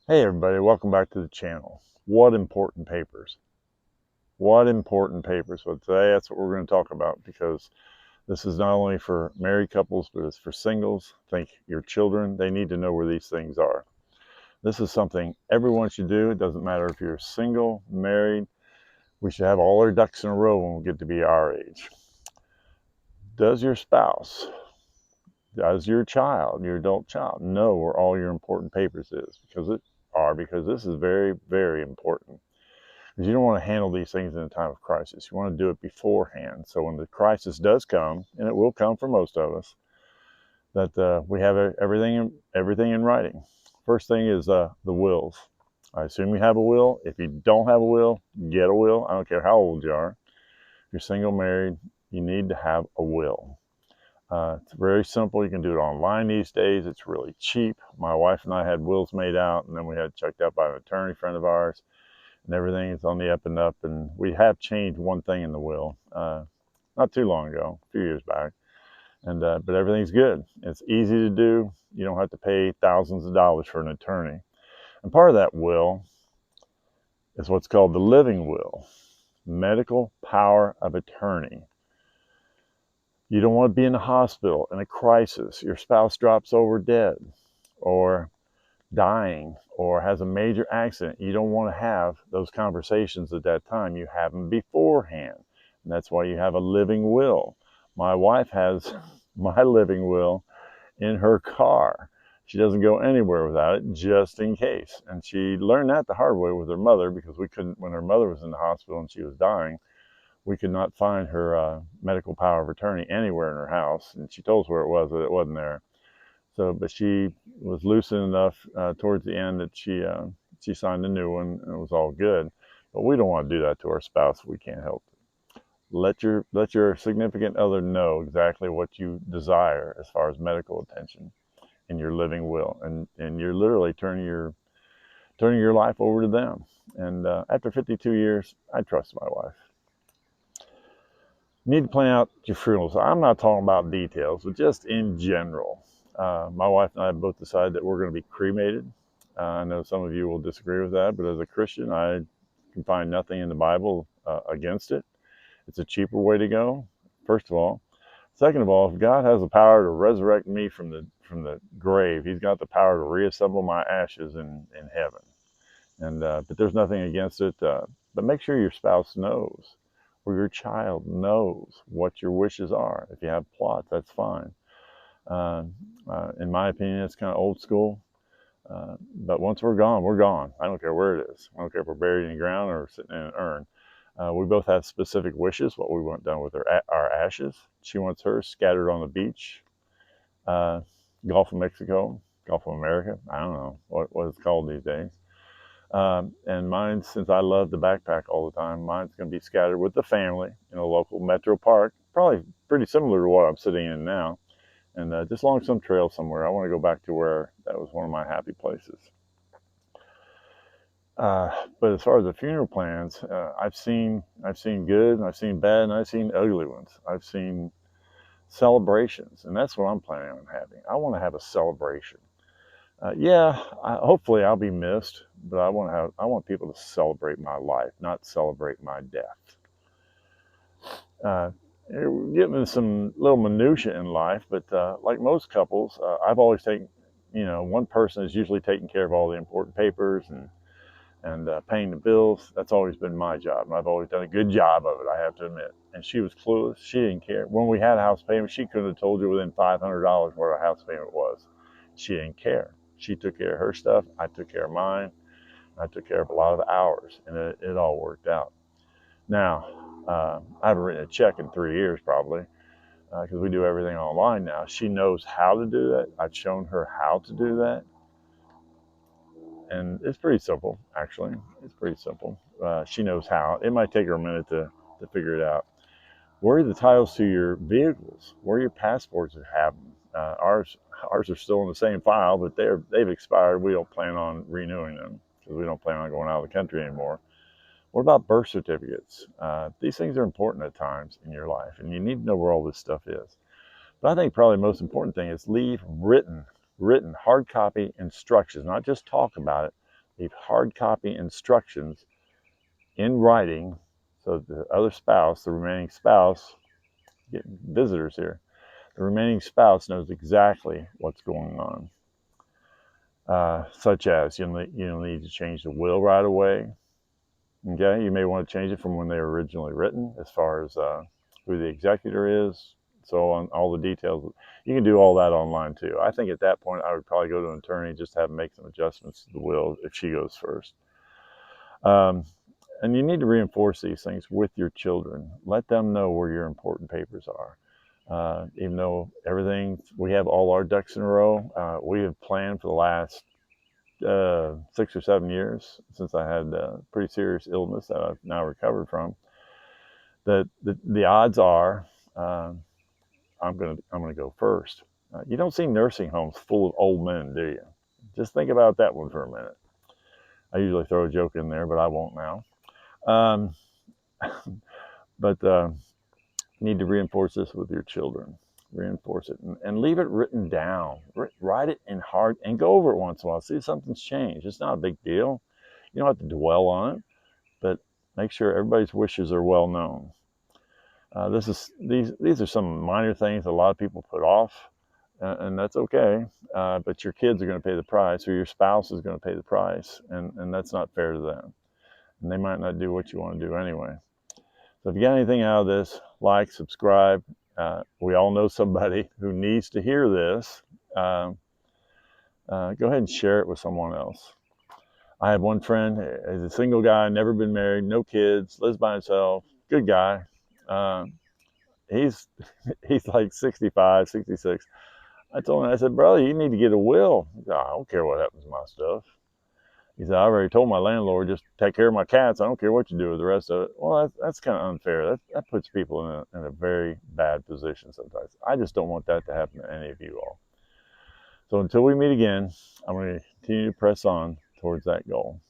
Hey everybody, welcome back to the channel. What important papers? What important papers? Well, today that's what we're going to talk about because this is not only for married couples, but it's for singles. Think your children, they need to know where these things are. This is something everyone should do. It doesn't matter if you're single, married. We should have all our ducks in a row when we get to be our age. Does your spouse, does your child, your adult child, know where all your important papers is? Because this is very, very important. Because you don't want to handle these things in a time of crisis. You want to do it beforehand. So when the crisis does come, and it will come for most of us, that we have everything in writing. First thing is the wills. I assume you have a will. If you don't have a will, get a will. I don't care how old you are. If you're single, married, you need to have a will. It's very simple. You can do it online these days. It's really cheap. My wife and I had wills made out, and then we had it checked out by an attorney friend of ours, and everything is on the up and up. And we have changed one thing in the will not too long ago, a few years back, and but everything's good. It's easy to do. You don't have to pay thousands of dollars for an attorney. And part of that will is what's called the living will, medical power of attorney. You don't want to be in the hospital in a crisis. Your spouse drops over dead or dying or has a major accident. You don't want to have those conversations at that time. You have them beforehand. And that's why you have a living will. My wife has my living will in her car. She doesn't go anywhere without it, just in case. And she learned that the hard way with her mother, because we couldn't, when her mother was in the hospital and she was dying, we could not find her medical power of attorney anywhere in her house. And she told us where it was, but it wasn't there. So, but she was lucid enough towards the end that she signed a new one, and it was all good. But we don't want to do that to our spouse if we can't help it. Let your significant other know exactly what you desire as far as medical attention in your living will, and you're literally turning your life over to them. And after 52 years, I trust my wife. You need to plan out your funerals. I'm not talking about details, but just in general. My wife and I both decided that we're going to be cremated. I know some of you will disagree with that, but as a Christian, I can find nothing in the Bible against it. It's a cheaper way to go, first of all. Second of all, if God has the power to resurrect me from the grave, He's got the power to reassemble my ashes in heaven. And but there's nothing against it. But make sure your spouse knows, or your child knows what your wishes are. If you have plots, that's fine. Uh, in my opinion, it's kind of old school. But once we're gone, we're gone. I don't care where it is. I don't care if we're buried in the ground or sitting in an urn. We both have specific wishes, what we want done with our ashes. She wants hers scattered on the beach, uh, Gulf of Mexico, Gulf of America. I don't know what it's called these days. And mine, since I love to backpack all the time, mine's going to be scattered with the family in a local metro park, probably pretty similar to what I'm sitting in now, and just along some trail somewhere. I want to go back to where that was one of my happy places. But as far as the funeral plans, I've seen good, and I've seen bad, and I've seen ugly ones. I've seen celebrations, and that's what I'm planning on having. I want to have a celebration. Yeah, hopefully I'll be missed, but I want people to celebrate my life, not celebrate my death. Uh, we're getting into some little minutia in life, but like most couples, I've always taken, one person is usually taking care of all the important papers and paying the bills. That's always been my job, and I've always done a good job of it, I have to admit. And she was clueless. She didn't care. When we had a house payment, she couldn't have told you within $500 what our house payment was. She didn't care. She took care of her stuff. I took care of mine. I took care of a lot of the hours, and it all worked out. Now, I haven't written a check in 3 years probably, because we do everything online now. She knows how to do that. I've shown her how to do that, and it's pretty simple, actually. It's pretty simple. She knows how. It might take her a minute to figure it out. Where are the titles to your vehicles? Where are your passports that have them? Ours are still in the same file, but they've expired. We don't plan on renewing them because we don't plan on going out of the country anymore. What about birth certificates? These things are important at times in your life, and you need to know where all this stuff is. But I think probably the most important thing is leave written hard copy instructions, not just talk about it, leave hard copy instructions in writing so the other spouse, the remaining spouse, getting visitors here, the remaining spouse knows exactly what's going on. Such as you'll need to change the will right away. Okay, you may want to change it from when they were originally written, as far as who the executor is, so on, all the details. You can do all that online too. I think at that point I would probably go to an attorney, just have them make some adjustments to the will if she goes first. And you need to reinforce these things with your children. Let them know where your important papers are. Even though we have all our ducks in a row, we have planned for the last 6 or 7 years, since I had a pretty serious illness that I've now recovered from, that the odds are I'm gonna go first. You don't see nursing homes full of old men, do you? Just think about that one for a minute. I usually throw a joke in there, but I won't now. But need to reinforce this with your children. Reinforce it and leave it written down. Write it in hard and go over it once in a while. See if something's changed. It's not a big deal. You don't have to dwell on it, but make sure everybody's wishes are well known. These are some minor things a lot of people put off, and that's okay. But your kids are going to pay the price, or your spouse is going to pay the price, and that's not fair to them. And they might not do what you want to do anyway. So if you got anything out of this, like, subscribe. We all know somebody who needs to hear this. Go ahead and share it with someone else. I have one friend, he's a single guy, never been married, no kids, lives by himself, good guy. He's like 65, 66. I told him, I said, brother, you need to get a will. He said, I don't care what happens to my stuff. He said, I already told my landlord, just take care of my cats. I don't care what you do with the rest of it. Well, that's kind of unfair. That puts people in a very bad position sometimes. I just don't want that to happen to any of you all. So until we meet again, I'm going to continue to press on towards that goal.